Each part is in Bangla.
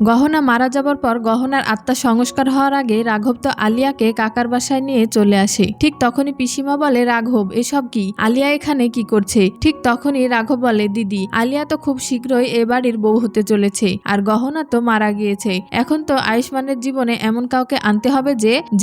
গহনা মারা যাবার পর গহনার আত্মা সংস্কার হওয়ার আগে রাঘব তো আলিয়াকে কাকার বাসায় নিয়ে চলে আসে। ঠিক তখনই পিসিমা বলে, রাঘব এসব কি? আলিয়া এখানে কি করছে? ঠিক তখনই রাঘব বলে, দিদি আলিয়া তো খুব শীঘ্রই এ বাড়ির বউ হতে চলেছে, আর গহনা তো মারা গিয়েছে। এখন তো আয়ুষ্মানের জীবনে এমন কাউকে আনতে হবে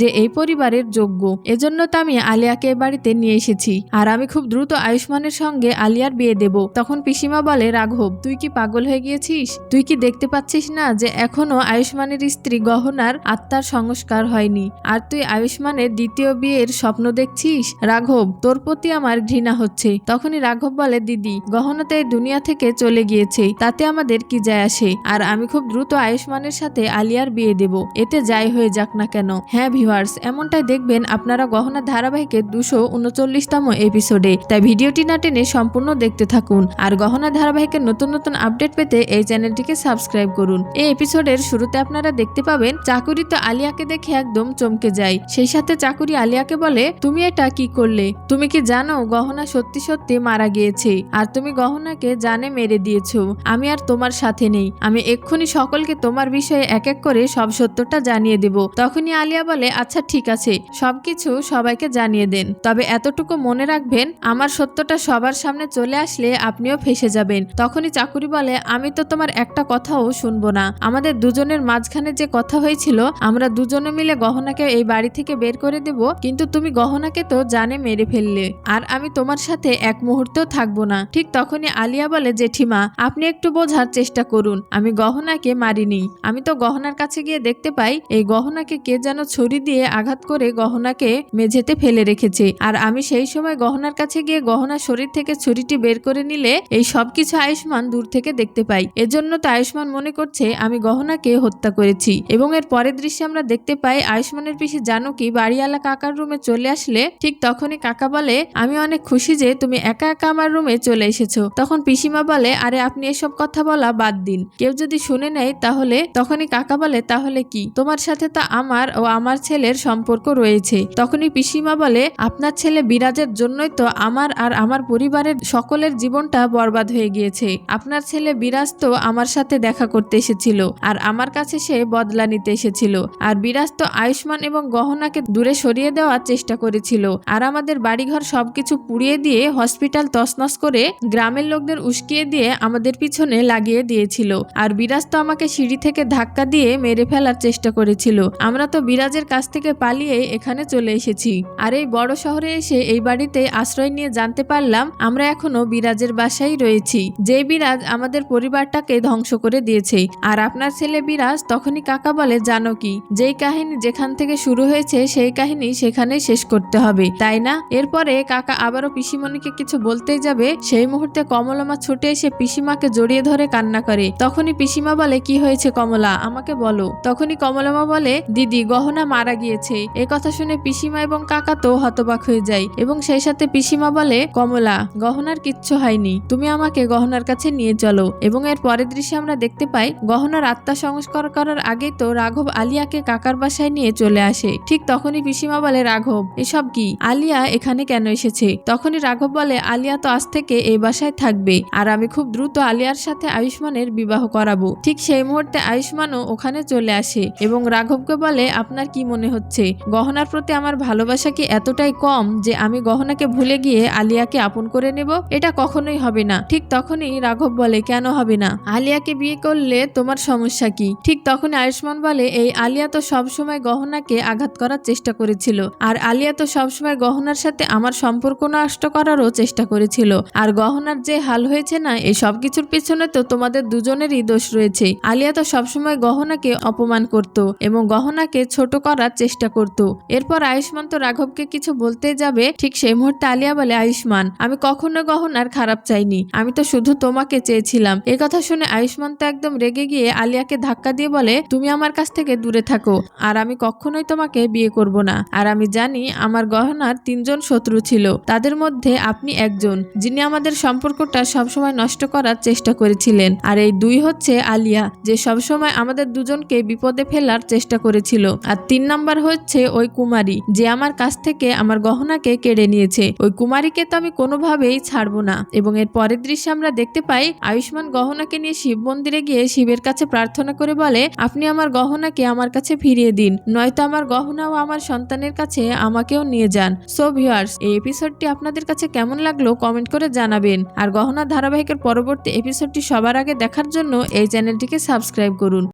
যে এই পরিবারের যোগ্য। এজন্য তো আমি আলিয়াকে এ বাড়িতে নিয়ে এসেছি, আর আমি খুব দ্রুত আয়ুষ্মানের সঙ্গে আলিয়ার বিয়ে দেব। তখন পিসিমা বলে, রাঘব তুই কি পাগল হয়ে গিয়েছিস? তুই কি দেখতে পাচ্ছিস না যে এখনো আয়ুষ্মানের স্ত্রী গহনার আত্মার সংস্কার হয়নি, আর তুই আয়ুষ্মানের দ্বিতীয় বিয়ের স্বপ্ন দেখছিস? রাঘব তোর প্রতি আমার ঘৃণা হচ্ছে। তখনই রাঘব বলে, দিদি গহনা তো এই দুনিয়া থেকে চলে গিয়েছে, তাতে আমাদের কি যায় আসে? আর আমি খুব দ্রুত আয়ুষ্মানের সাথে আলিয়ার বিয়ে দেব, এতে যাই হয়ে যাক না কেন। হ্যাঁ ভিউয়ার্স, এমনটাই দেখবেন আপনারা গহনা ধারাবাহিকের 239তম এপিসোডে। তাই ভিডিওটি না টেনে সম্পূর্ণ দেখতে থাকুন, আর গহনা ধারাবাহিকের নতুন নতুন আপডেট পেতে এই চ্যানেলটিকে সাবস্ক্রাইব করুন। এই এপিসোডের শুরুতে আপনারা দেখতে পাবেন চাকুরি তো আলিয়াকে দেখে একদম চমকে যায়। সেই সাথে চাকুরি আলিয়াকে বলে, তুমি এটা কি করলে? তুমি কি জানো গহনা সত্যি সত্যি মারা গিয়েছে, আর তুমি গহনাকে জানে মেরে দিয়েছো। আমি আর তোমার সাথে নেই, আমি এক্ষুনি সকলকে তোমার বিষয়ে এক এক করে সব সত্যটা জানিয়ে দেব। তখনই আলিয়া বলে, আচ্ছা ঠিক আছে, সবকিছু সবাইকে জানিয়ে দেন, তবে এতটুকু মনে রাখবেন আমার সত্যটা সবার সামনে চলে আসলে আপনিও ফেঁসে যাবেন। তখনই চাকুরি বলে, আমি তো তোমার একটা কথাও শুনবো না। আমাদের দুজনের মাঝখানে যে কথা হয়েছিল আমরা দুজনে মিলে গহনাকে এই বাড়ি থেকে বের করে দেব, কিন্তু তুমি গহনাকে তো জানে মেরে ফেললে, আর আমি তোমার সাথে এক মুহূর্তেও থাকবো না। ঠিক তখনই আলিয়া বলে, জেঠিমা আপনি একটু বোঝার চেষ্টা করুন, আমি গহনাকে মারিনি। আমি তো গহনার কাছে গিয়ে দেখতে পাই এই গহনাকে কে যেন ছুরি দিয়ে আঘাত করে গহনাকে মেঝেতে ফেলে রেখেছে, আর আমি সেই সময় গহনার কাছে গিয়ে গহনার শরীর থেকে ছুরিটি বের করে নিলে এই সবকিছু আয়ুষ্মান দূর থেকে দেখতে পাই। এজন্য তো আয়ুষ্মান মনে করছে আমি গহনাকে হত্যা করেছি। এবং এর পরের দৃশ্যে আমরা দেখতে পাই আয়ুষ্মানের পিসি জানকী বাড়িওয়ালা কাকার রুমে চলে আসলে ঠিক তখনই কাকা বলে, আমি অনেক খুশি যে তুমি একা একা আমার রুমে চলে এসেছো। তখন পিসিমা বলে, আরে আপনি এসব কথা বলা বাদ দিন, কেউ যদি শুনে নেয় তাহলে? তখনই কাকা বলে, তাহলে কি? তোমার সাথে তো আমার ও আমার ছেলের সম্পর্ক রয়েছে। তখনই পিসিমা বলে, আপনার ছেলে বিরাজের জন্যই তো আমার আর আমার পরিবারের সকলের জীবনটা বরবাদ হয়ে গিয়েছে। আপনার ছেলে বিরাজ তো আমার সাথে দেখা করতে এসেছিল, আর আমার কাছে সে বদলা নিতে এসেছিল, আর বিরাজ তো আয়ুষ্মান এবং গহনাকে দূরে সরিয়ে দেওয়ার চেষ্টা করেছিল, আর আমাদের বাড়িঘর সবকিছু পুড়িয়ে দিয়ে হসপিটাল তছনছ করে গ্রামের লোকদের উস্কিয়ে দিয়ে আমাদের পিছনে লাগিয়ে দিয়েছিল, আর বিরাজ তো আমাকে সিঁড়ি থেকে ধাক্কা দিয়ে মেরে ফেলার চেষ্টা করেছিল। আমরা তো বিরাজের কাছ থেকে পালিয়ে এখানে চলে এসেছি, আর এই বড় শহরে এসে এই বাড়িতে আশ্রয় নিয়ে জানতে পারলাম আমরা এখনো বিরাজের বাসায় রয়েছি, যে বিরাজ আমাদের পরিবারটাকে ধ্বংস করে দিয়েছে। আর আপনার ছেলে বিরাজ? তখনই কাকা বলে, জানো কি, যেই কাহিনী যেখান থেকে শুরু হয়েছে সেই কাহিনী সেখানে শেষ করতে হবে, তাই না? এরপরে কাকা আবারও পিসিমণিকে কিছু বলতেই যাবে, সেই মুহূর্তে কমলামা ছুটে এসে পিসিমাকে জড়িয়ে ধরে কান্না করে। তখনই পিসিমা বলে, কি হয়েছে কমলা, আমাকে বলো। তখনই কমলামা বলে, দিদি গহনা মারা গিয়েছে। এ কথা শুনে পিসিমা এবং কাকা তো হতবাক হয়ে যায়, এবং সেই সাথে পিসিমা বলে, কমলা গহনার কিচ্ছু হয়নি, তুমি আমাকে গহনার কাছে নিয়ে চলো। এবং এর পরের দৃশ্যে আমরা দেখতে পাই গহনার আত্মা সংস্কার করার আগেই তো রাঘব আলিয়াকে কাকার বাসায় নিয়ে চলে আসে। ঠিক তখনই পিসিমা বলে, রাঘব এসব কি? আলিয়া এখানে কেন এসেছে? তখনই রাঘব বলে, আলিয়া তো আজ থেকে এই বাসায় থাকবে, আর আমি খুব দ্রুত আলিয়ার সাথে আয়ুষ্মানের বিবাহ করাবো। ঠিক সেই মুহূর্তে আয়ুষ্মানও ওখানে চলে আসে এবং রাঘবকে বলে, আপনার কি মনে হচ্ছে গহনার প্রতি আমার ভালোবাসা কি এতটাই কম যে আমি গহনাকে ভুলে গিয়ে আলিয়াকে আপন করে নেব? এটা কখনোই হবে না। ঠিক তখনই রাঘব বলে, কেন হবে না? আলিয়াকে বিয়ে করলে তোমার সমস্যা কি? ঠিক তখন আয়ুষ্মান বলে, এই আলিয়া তো সবসময় গহনাকে আঘাত করার চেষ্টা করেছিল, আর আলিয়া তো সবসময় গহনার সাথে আমার সম্পর্ক নষ্ট করারও চেষ্টা করেছিল, আর গহনার যে হাল হয়েছে না, এই সব কিছুর পিছনে তো তোমাদের দুজনেরই দোষ রয়েছে। আলিয়া তো সবসময় গহনাকে অপমান করত এবং গহনাকে ছোট করার চেষ্টা করত। এরপর আয়ুষ্মান তো রাঘবকে কিছু বলতে যাবে, ঠিক সেই মুহূর্তে আলিয়া বলে, আয়ুষ্মান আমি কখনো গহনার খারাপ চাইনি, আমি তো শুধু তোমাকে চেয়েছিলাম। এই কথা শুনে আয়ুষ্মান তো একদম রেগে গিয়ে আলিয়াকে ধাক্কা দিয়ে বলে, তুমি আমার কাছ থেকে দূরে থাকো, আর আমি কখনোই তোমাকে বিয়ে করব না। আর আমি জানি আমার গহনার 3 জন শত্রু ছিল, তাদের মধ্যে আপনি একজন, যিনি আমাদের সম্পর্কটা সবসময় নষ্ট করার চেষ্টা করেছিলেন, আর এই 2 হচ্ছে আলিয়া, যে সবসময় আমাদের দুজনকে বিপদে ফেলার চেষ্টা করেছিল, আর 3 নাম্বার হচ্ছে ওই কুমারী, যে আমার কাছ থেকে আমার গহনাকে কেড়ে নিয়েছে। ওই কুমারীকে তো আমি কোনোভাবেই ছাড়বো না। এবং এর পরের দৃশ্যে আমরা দেখতে পাই আয়ুষ্মান গহনাকে নিয়ে শিব মন্দিরে গিয়ে শিবের কাছে কাছে প্রার্থনা করে বলে, আপনি আমার গহনাকে আমার কাছে ফিরিয়ে দিন, নয়তো আমার গহনা ও আমার সন্তানের কাছে আমাকেও নিয়ে যান। সো ভিউয়ার্স, এই এপিসোডটি আপনাদের কাছে কেমন লাগলো কমেন্ট করে জানাবেন। আর গহনা ধারাবাহিকের পরবর্তী এপিসোডটি সবার আগে দেখার জন্য এই চ্যানেলটিকে সাবস্ক্রাইব করুন।